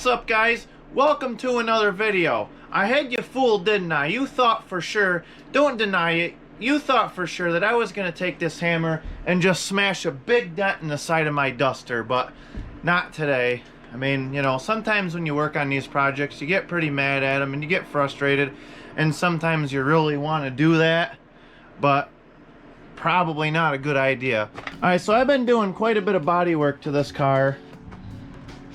What's up, guys? Welcome to another video. I had you fooled, didn't I? You thought for sure, don't deny it, you thought for sure that I was going to take this hammer and just smash a big dent in the side of my duster, but not today. I mean, you know, sometimes when you work on these projects, you get pretty mad at them and you get frustrated, and sometimes you really want to do that, but probably not a good idea. Alright, so I've been doing quite a bit of body work to this car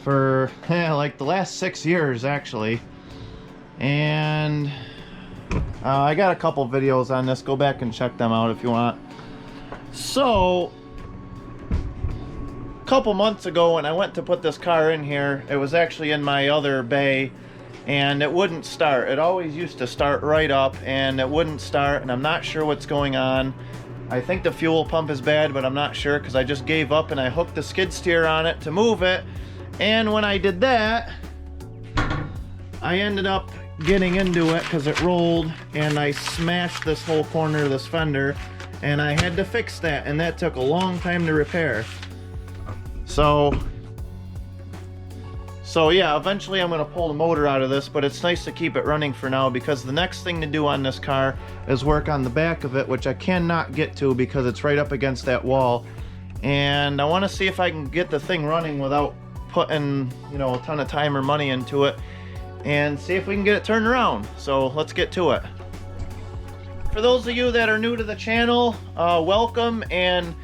for like the last 6 years actually, and I got a couple videos on this. Go back and check them out if you want. So a couple months ago when I went to put this car in here, it was actually in my other bay and it wouldn't start. It always used to start right up and it wouldn't start, and I'm not sure what's going on. I think the fuel pump is bad, but I'm not sure because I just gave up and I hooked the skid steer on it to move it. And when I did that, I ended up getting into it because it rolled and I smashed this whole corner of this fender, and I had to fix that, and that took a long time to repair. So yeah, eventually I'm going to pull the motor out of this, but it's nice to keep it running for now because the next thing to do on this car is work on the back of it, which I cannot get to because it's right up against that wall. And I want to see if I can get the thing running without putting, you know, a ton of time or money into it, and see if we can get it turned around. So let's get to it. For those of you that are new to the channel, welcome, and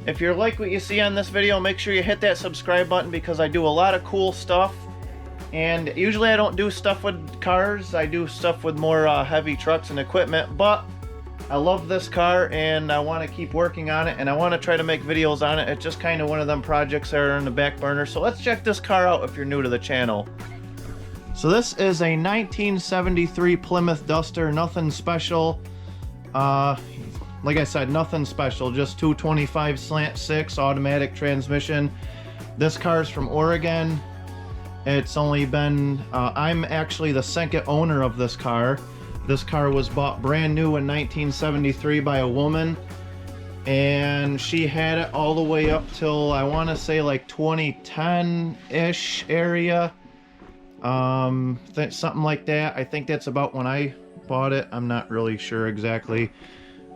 if you like what you see on this video, make sure you hit that subscribe button because I do a lot of cool stuff. And usually I don't do stuff with cars, I do stuff with more heavy trucks and equipment, but I love this car and I want to keep working on it, and I want to try to make videos on it. It's just kind of one of them projects that are in the back burner. So let's check this car out if you're new to the channel. So this is a 1973 Plymouth Duster, nothing special. Like I said, nothing special, just 225 slant 6 automatic transmission. This car's from Oregon. It's only been, I'm actually the second owner of this car. This car was bought brand new in 1973 by a woman, and she had it all the way up till, I want to say, like 2010-ish area. Something like that. I think that's about when I bought it. I'm not really sure exactly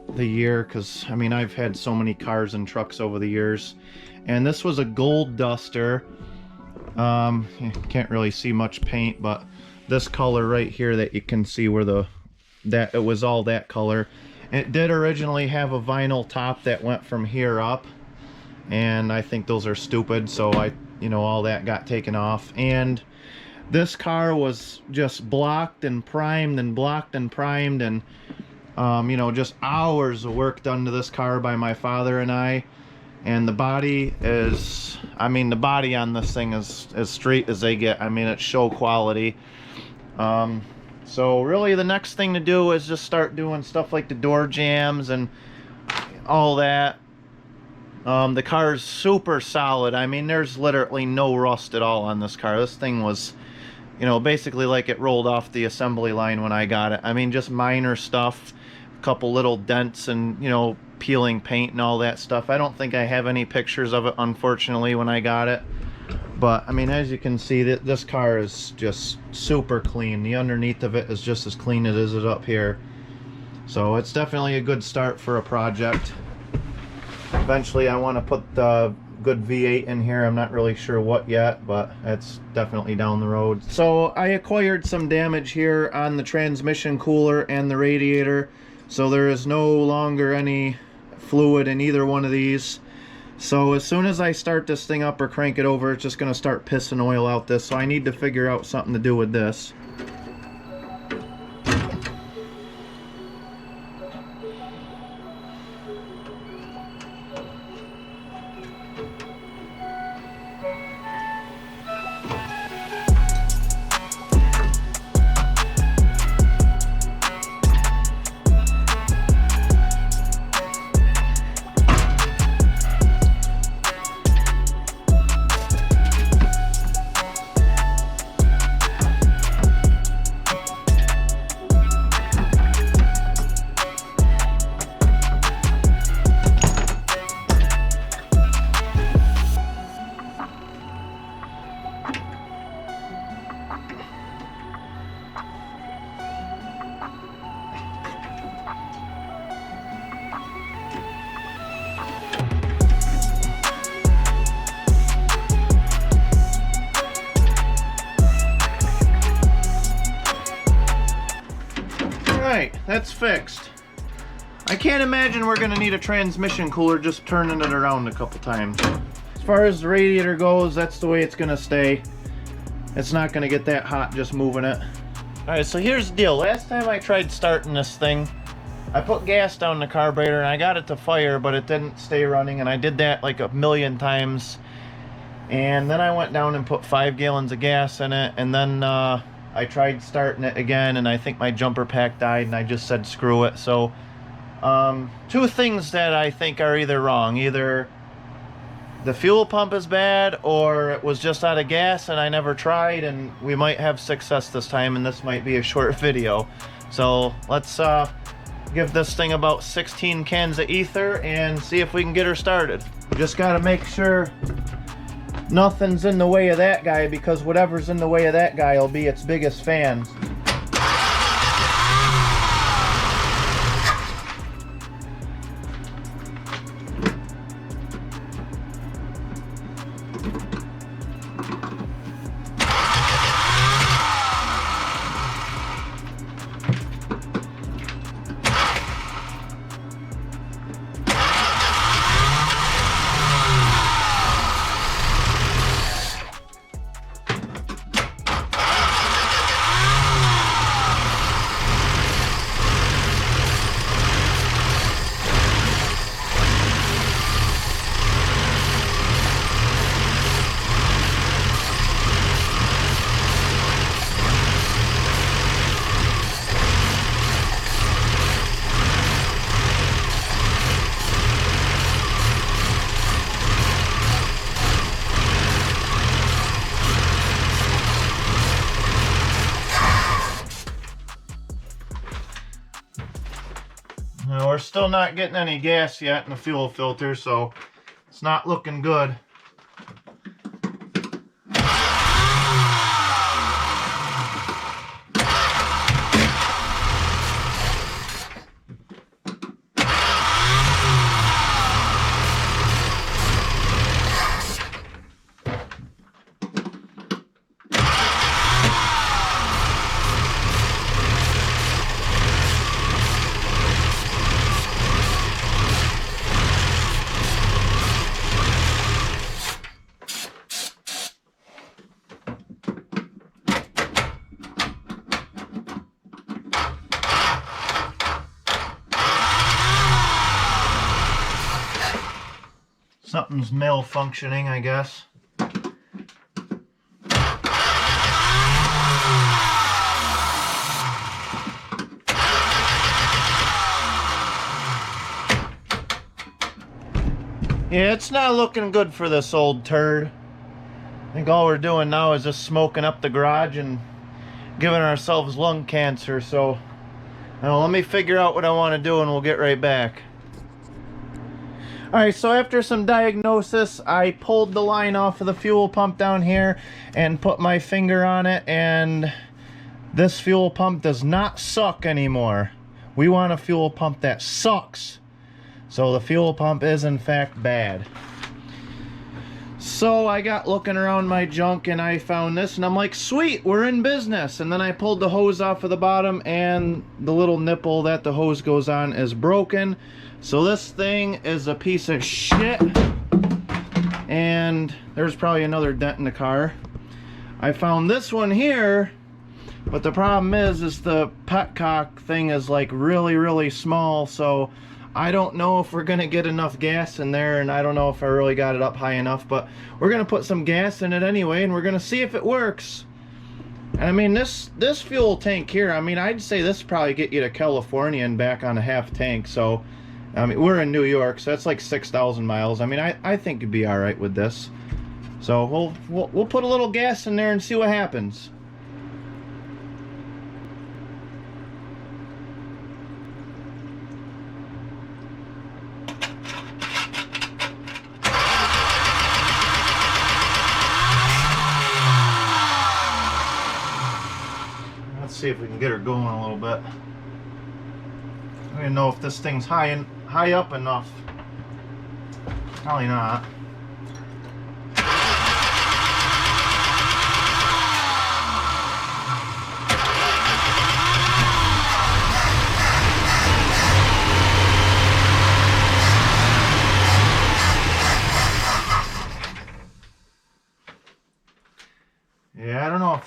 the year because, I mean, I've had so many cars and trucks over the years. And this was a gold Duster. You can't really see much paint, but this color right here that you can see where that it was all that color. It did originally have a vinyl top that went from here up, and I think those are stupid, so all that got taken off. And this car was just blocked and primed and blocked and primed, and just hours of work done to this car by my father and I. And the body is, the body on this thing is as straight as they get. I mean, it's show quality. So really the next thing to do is just start doing stuff like the door jambs and all that. The car is super solid. I mean, there's literally no rust at all on this car. This thing was, basically like it rolled off the assembly line when I got it. I mean, just minor stuff, a couple little dents and, peeling paint and all that stuff. I don't think I have any pictures of it, unfortunately, when I got it. But I mean, as you can see, this car is just super clean. The underneath of it is just as clean as it is up here. So it's definitely a good start for a project. Eventually I want to put the good V8 in here. I'm not really sure what yet, but that's definitely down the road. So I acquired some damage here on the transmission cooler and the radiator. So there is no longer any fluid in either one of these. So as soon as I start this thing up or crank it over, it's just going to start pissing oil out this. So I need to figure out something to do with this. that's fixed. I can't imagine we're gonna need a transmission cooler, just turning it around a couple times. As far as the radiator goes, that's the way it's gonna stay. It's not gonna get that hot just moving it. Alright, so here's the deal. Last time I tried starting this thing, I put gas down the carburetor and I got it to fire, but it didn't stay running, and I did that like 1,000,000 times. And then I went down and put 5 gallons of gas in it, and then I tried starting it again, and I think my jumper pack died, and I just said screw it. So two things that I think are either wrong. Either the fuel pump is bad, or it was just out of gas and I never tried, and we might have success this time, and this might be a short video. So let's give this thing about 16 cans of ether and see if we can get her started. Just got to make sure nothing's in the way of that guy, because whatever's in the way of that guy will be its biggest fan. Now, we're still not getting any gas yet in the fuel filter, so it's not looking good. Something's malfunctioning, I guess. Yeah, it's not looking good for this old turd. I think all we're doing now is just smoking up the garage and giving ourselves lung cancer. So, let me figure out what I want to do and we'll get right back. Alright, so after some diagnosis, I pulled the line off of the fuel pump down here and put my finger on it, and this fuel pump does not suck anymore. We want a fuel pump that sucks. So the fuel pump is in fact bad. So I got looking around my junk and I found this, and I'm like, sweet, we're in business. And then I pulled the hose off of the bottom, and the little nipple that the hose goes on is broken. So this thing is a piece of shit, and there's probably another dent in the car. I found this one here, but the problem is the petcock thing is like really small, so I don't know if we're gonna get enough gas in there, and I don't know if I really got it up high enough, but we're gonna put some gas in it anyway, and we're gonna see if it works. And I mean, this fuel tank here, I mean, I'd say this probably get you to California and back on a half tank. So I mean, we're in New York, so that's like 6,000 miles. I mean, I think you'd be all right with this. So we'll put a little gas in there and see what happens. Let's see if we can get her going a little bit. I don't know if this thing's high up enough. Probably not.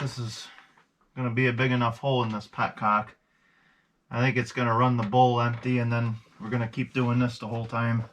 this is going to be a big enough hole in this petcock. I think it's going to run the bowl empty, and then we're going to keep doing this the whole time.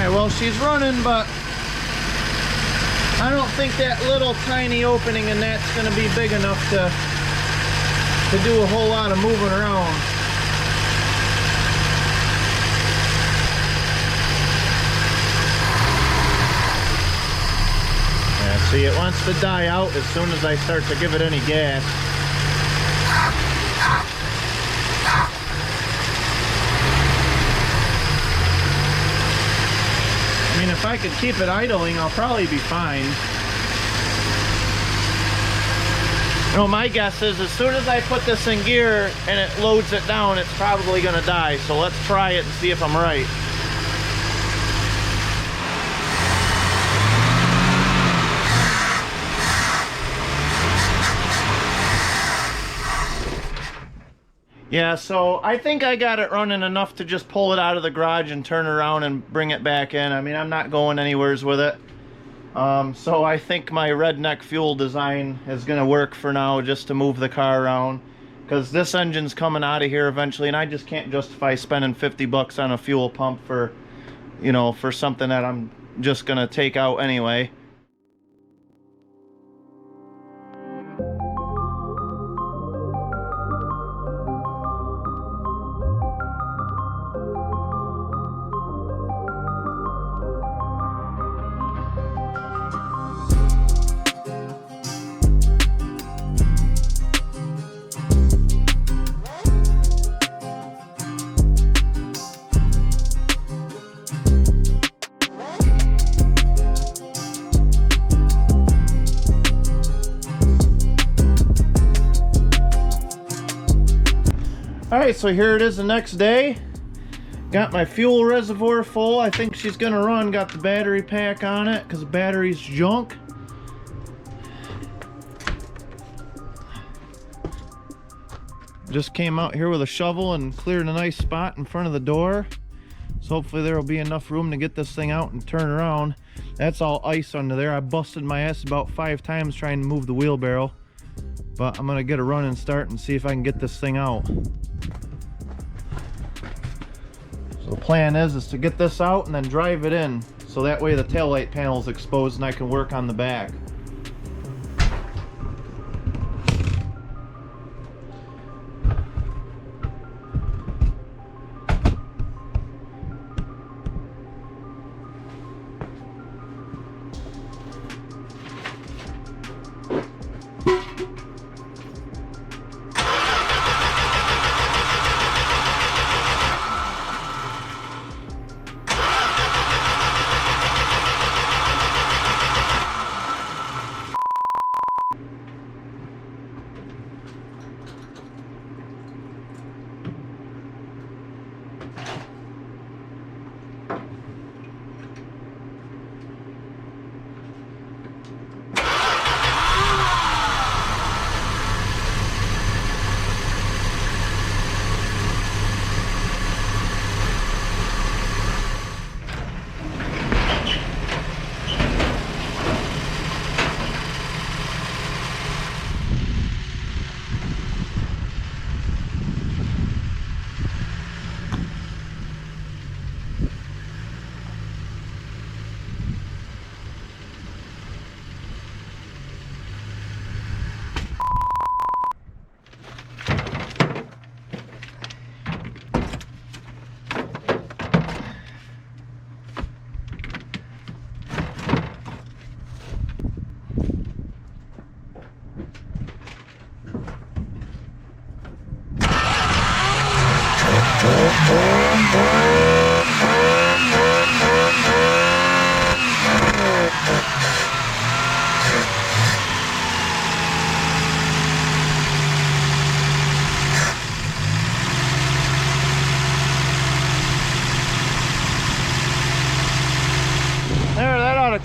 Well, she's running, but I don't think that little tiny opening in that's going to be big enough to do a whole lot of moving around. Yeah, see, it wants to die out as soon as I start to give it any gas. I mean, if I could keep it idling, I'll probably be fine. You know, my guess is as soon as I put this in gear and it loads it down, it's probably going to die. So let's try it and see if I'm right. Yeah, so I think I got it running enough to just pull it out of the garage and turn around and bring it back in. I mean, I'm not going anywheres with it. So I think my redneck fuel design is going to work for now, just to move the car around. Because this engine's coming out of here eventually, and I just can't justify spending 50 bucks on a fuel pump for, you know, for something that I'm just going to take out anyway. Alright, so here it is the next day. Got my fuel reservoir full. I think she's gonna run. Got the battery pack on it because the battery's junk. Just came out here with a shovel and cleared a nice spot in front of the door. So hopefully there will be enough room to get this thing out and turn around. That's all ice under there. I busted my ass about 5 times trying to move the wheelbarrow. But I'm gonna get a running start and see if I can get this thing out. So the plan is to get this out and then drive it in, so that way the taillight panel is exposed and I can work on the back.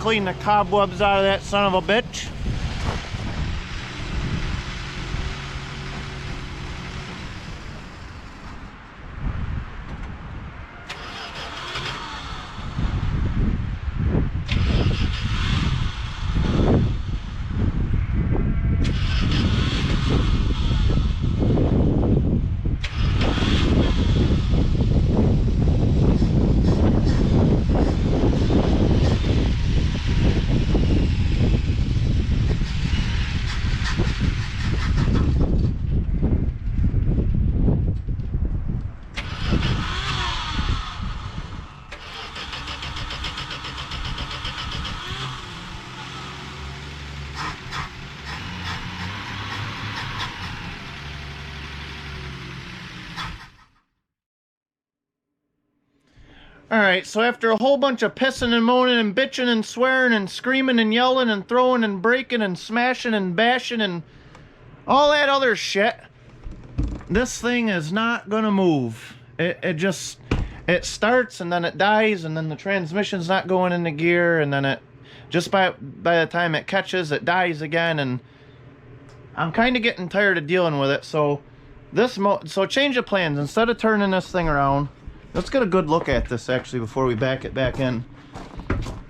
clean the cobwebs out of that son of a bitch. Alright, so after a whole bunch of pissing and moaning and bitching and swearing and screaming and yelling and throwing and breaking and smashing and bashing and all that other shit, this thing is not gonna move. It starts and then it dies, and then the transmission's not going into gear, and then it just by the time it catches, it dies again, and I'm kind of getting tired of dealing with it. So so change of plans. Instead of turning this thing around, let's get a good look at this actually before we back it back in.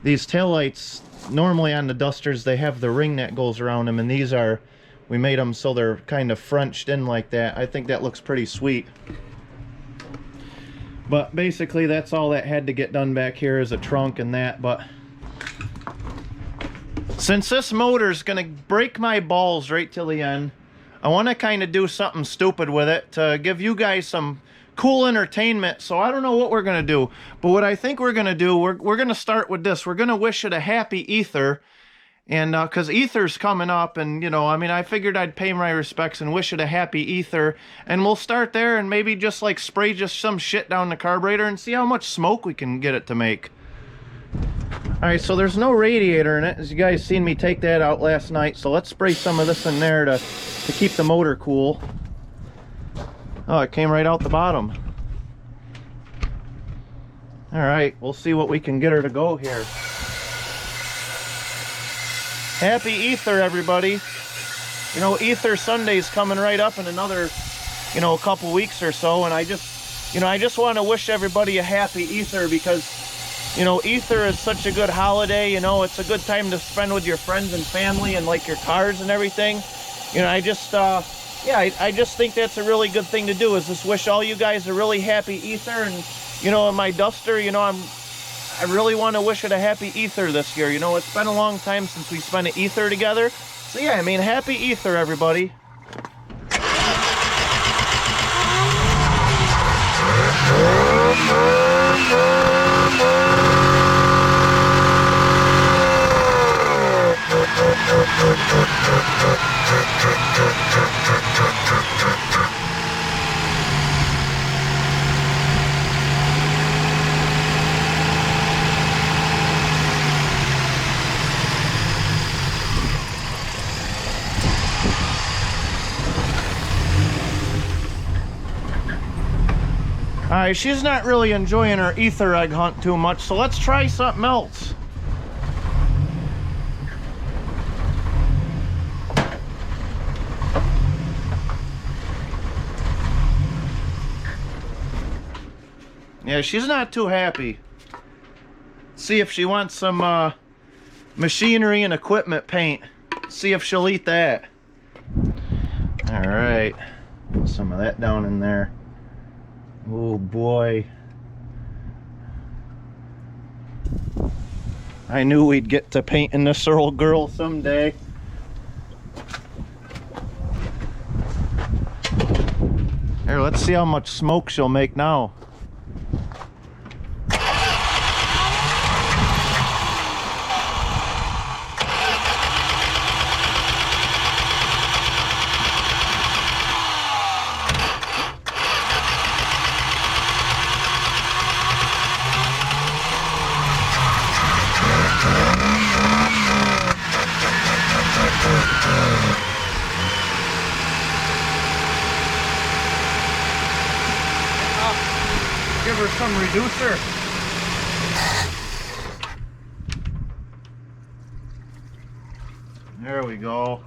These taillights, normally on the Dusters, they have the ring that goes around them, and these are, we made them so they're kind of Frenched in like that. I think that looks pretty sweet. But basically that's all that had to get done back here, is a trunk and that. But since this motor's gonna break my balls right till the end, I want to kind of do something stupid with it to give you guys some cool entertainment. So I don't know what we're gonna do, but what I think we're gonna do, we're gonna start with this. We're gonna wish it a happy Ether, and because Ether's coming up, and you know, I mean, I figured I'd pay my respects and wish it a happy Ether, and we'll start there and maybe just like spray just some shit down the carburetor and see how much smoke we can get it to make. All right, so there's no radiator in it, as you guys seen me take that out last night. So let's spray some of this in there to keep the motor cool. Oh, it came right out the bottom. All right, we'll see what we can get her to go here. Happy Ether, everybody. You know, Ether Sunday's coming right up in another, you know, a couple weeks or so, and I just want to wish everybody a happy Ether, because you know, Ether is such a good holiday. You know, it's a good time to spend with your friends and family and like your cars and everything. You know, I just yeah, I just think that's a really good thing to do, is just wish all you guys a really happy Ether. And you know, in my Duster, you know, I really want to wish it a happy Ether this year. You know, it's been a long time since we spent an Ether together. So yeah, I mean, happy Ether, everybody. Alright, she's not really enjoying her Ether egg hunt too much, so let's try something else. Yeah, she's not too happy. See if she wants some machinery and equipment paint. See if she'll eat that. Alright, put some of that down in there. Oh boy. I knew we'd get to painting this old girl someday. Here, let's see how much smoke she'll make now. Give her some reducer. There we go.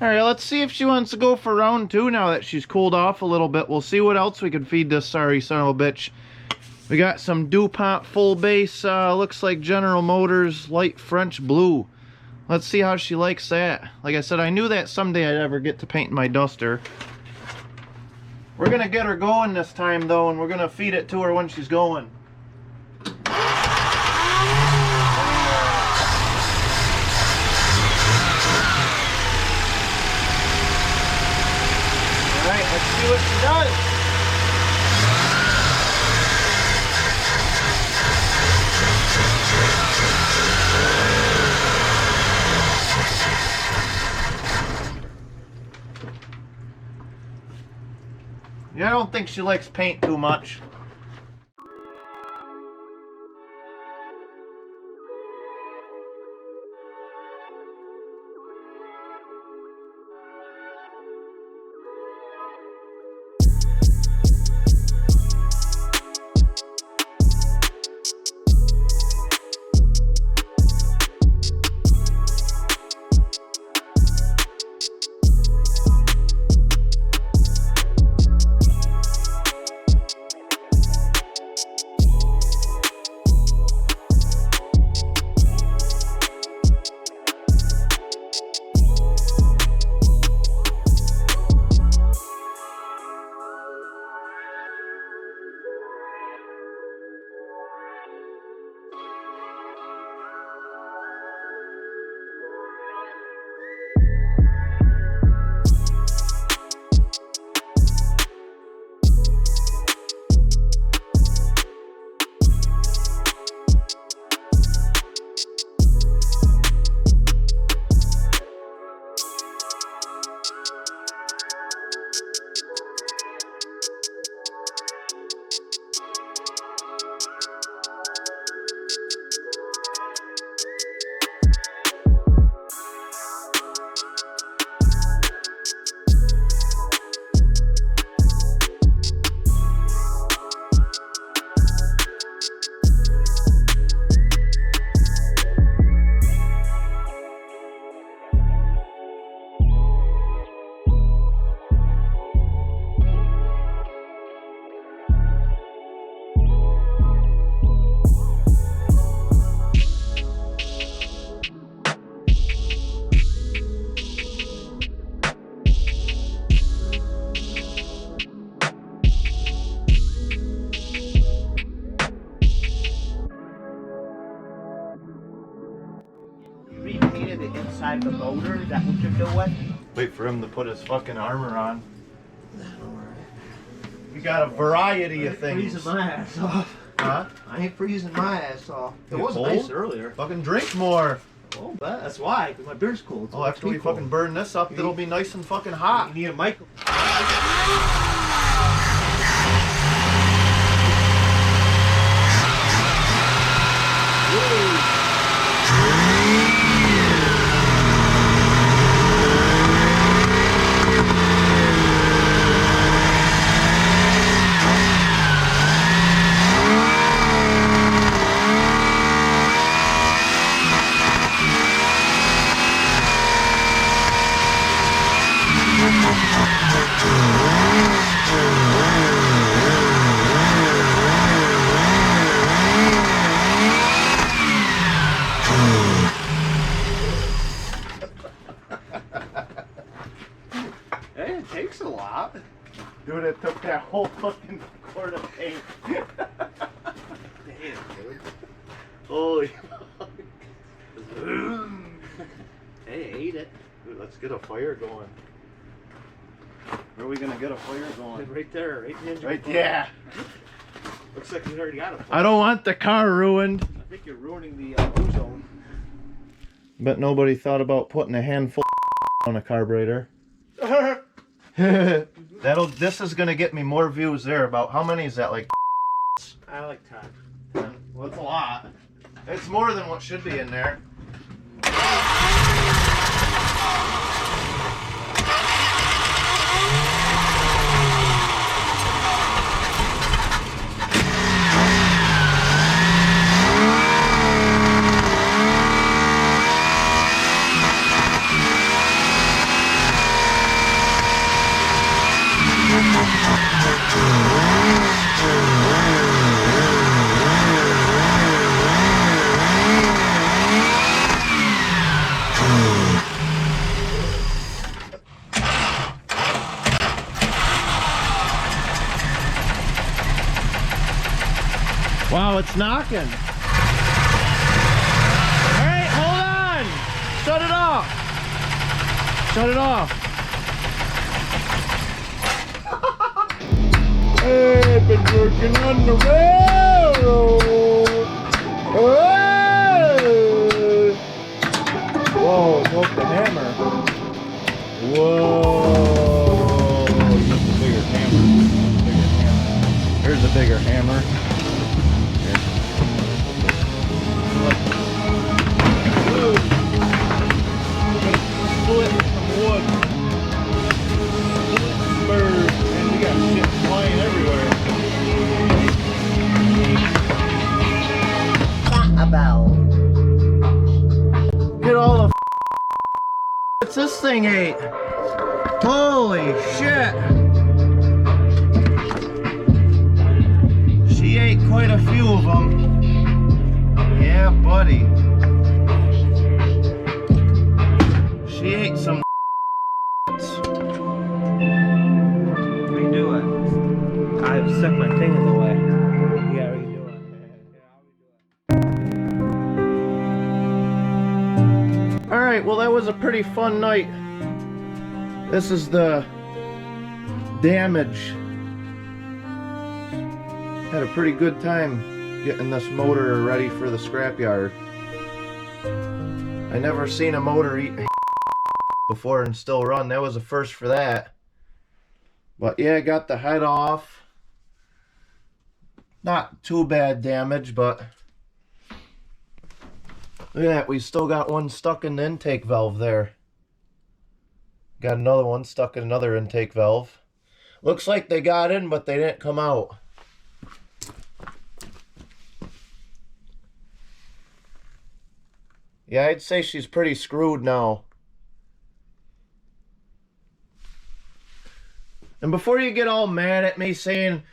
Alright, let's see if she wants to go for round 2 now that she's cooled off a little bit. We'll see what else we can feed this sorry son of a bitch. We got some DuPont full base, looks like General Motors light French blue. Let's see how she likes that. Like I said, I knew that someday I'd ever get to painting my duster. We're gonna get her going this time though, and we're gonna feed it to her when she's going. Alright, let's see what she does. Yeah, I don't think she likes paint too much. The inside of the motor, is that what you're doing? Wait for him to put his fucking armor on. We got a variety of things. Freezing my ass off. Huh? I ain't freezing my ass off. It You was cold? nice earlier. Fucking drink more. Oh, but that's why, because my beer's cold. So Oh, after we fucking burn this up, it'll be nice and fucking hot. You need a mic. Hey, it takes a lot. Dude, it took that whole fucking quart of paint. Holy. Hey, ate it. Dude, let's get a fire going. Where are we gonna get a fire going? Right there, right in the engine. Right, yeah. Looks like we already got a fire. I don't want the car ruined. I think you're ruining the ozone. But nobody thought about putting a handful on a carburetor. This is gonna get me more views there. About how many is that? Like I like 10. 10. Well, it's a lot. It's more than what should be in there. Wow, it's knocking. All right, hold on. Shut it off. Shut it off. Hey, been working on the railroad. Hey. Whoa, it's off the hammer. Whoa. That's a bigger hammer. Here's a bigger hammer. Split some wood. Split some birds. Man, we got shit flying everywhere. About. Get all the what's this thing ate? Holy shit. She ate quite a few of them. Yeah, buddy. She ate some Redo it. I've stuck my thing in the way. Yeah, redo it. Alright, well that was a pretty fun night. This is the damage. Had a pretty good time getting this motor ready for the scrapyard. I never seen a motor eat before and still run. That was a first for that. But yeah, got the head off. Not too bad damage, but look at that, we still got one stuck in the intake valve there. Got another one stuck in another intake valve. Looks like they got in, but they didn't come out. Yeah, I'd say she's pretty screwed now. And before you get all mad at me saying,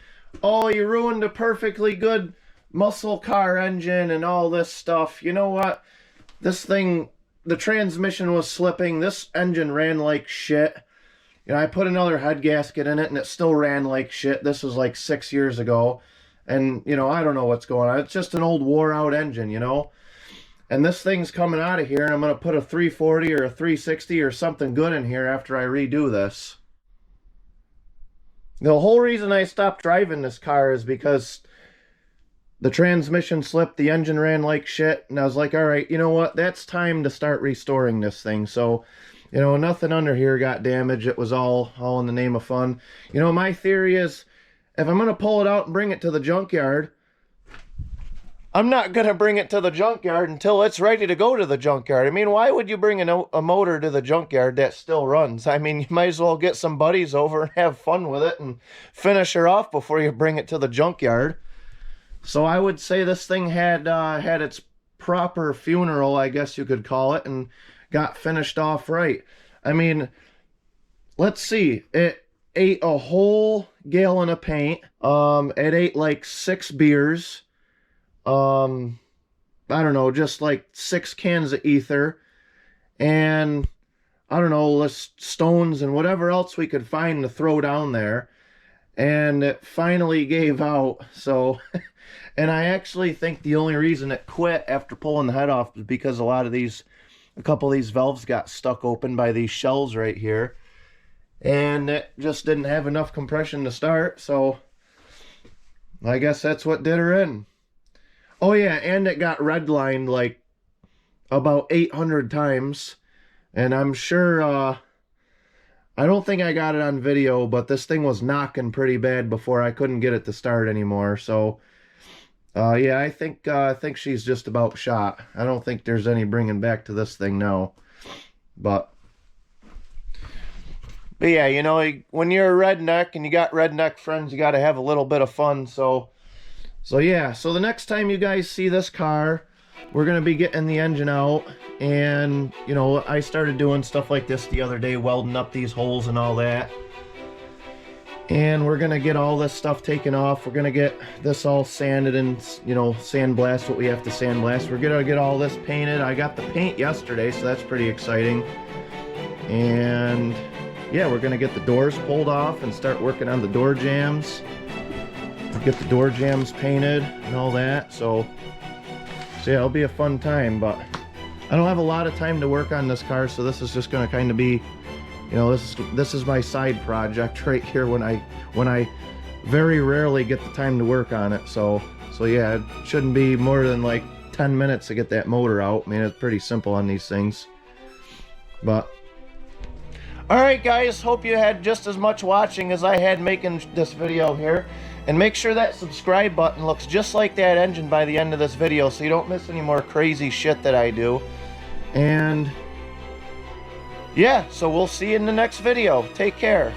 oh, you ruined a perfectly good muscle car engine and all this stuff, you know what? This thing, the transmission was slipping. This engine ran like shit. You know, I put another head gasket in it and it still ran like shit. This was like 6 years ago. And, you know, I don't know what's going on. It's just an old wore out engine, you know? And this thing's coming out of here and I'm going to put a 340 or a 360 or something good in here after I redo this. The whole reason I stopped driving this car is because the transmission slipped, the engine ran like shit, and I was like, all right, you know what? That's time to start restoring this thing. So, you know, nothing under here got damaged. It was all in the name of fun. You know, my theory is if I'm going to pull it out and bring it to the junkyard, I'm not going to bring it to the junkyard until it's ready to go to the junkyard. I mean, why would you bring a motor to the junkyard that still runs? I mean, you might as well get some buddies over and have fun with it and finish her off before you bring it to the junkyard. So I would say this thing had its proper funeral, I guess you could call it, and got finished off right. I mean, let's see. It ate a whole gallon of paint. It ate like 6 beers. I don't know, just like 6 cans of ether, and I don't know, stones and whatever else we could find to throw down there. and it finally gave out. So and I actually think the only reason it quit after pulling the head off is because a couple of these valves got stuck open by these shells right here, and it just didn't have enough compression to start. So I guess that's what did her in. Oh yeah, and it got redlined like about 800 times, and I'm sure I don't think I got it on video, but this thing was knocking pretty bad before I couldn't get it to start anymore. So yeah, I think she's just about shot. I don't think there's any bringing back to this thing now. But yeah, you know, when you're a redneck and you got redneck friends, you got to have a little bit of fun. So yeah, so the next time you guys see this car, we're going to be getting the engine out. And, you know, I started doing stuff like this the other day, welding up these holes and all that. And we're going to get all this stuff taken off. We're going to get this all sanded and, you know, sandblast what we have to sandblast. We're going to get all this painted. I got the paint yesterday, so that's pretty exciting. And yeah, we're going to get the doors pulled off and start working on the door jambs. Get the door jambs painted and all that. So yeah, it'll be a fun time, but I don't have a lot of time to work on this car, so this is just going to kind of be, you know, this is my side project right here when I very rarely get the time to work on it. So yeah, it shouldn't be more than like 10 minutes to get that motor out. I mean, it's pretty simple on these things. But alright guys, hope you had just as much watching as I had making this video here. And make sure that subscribe button looks just like that engine by the end of this video so you don't miss any more crazy shit that I do. And yeah, so we'll see you in the next video. Take care.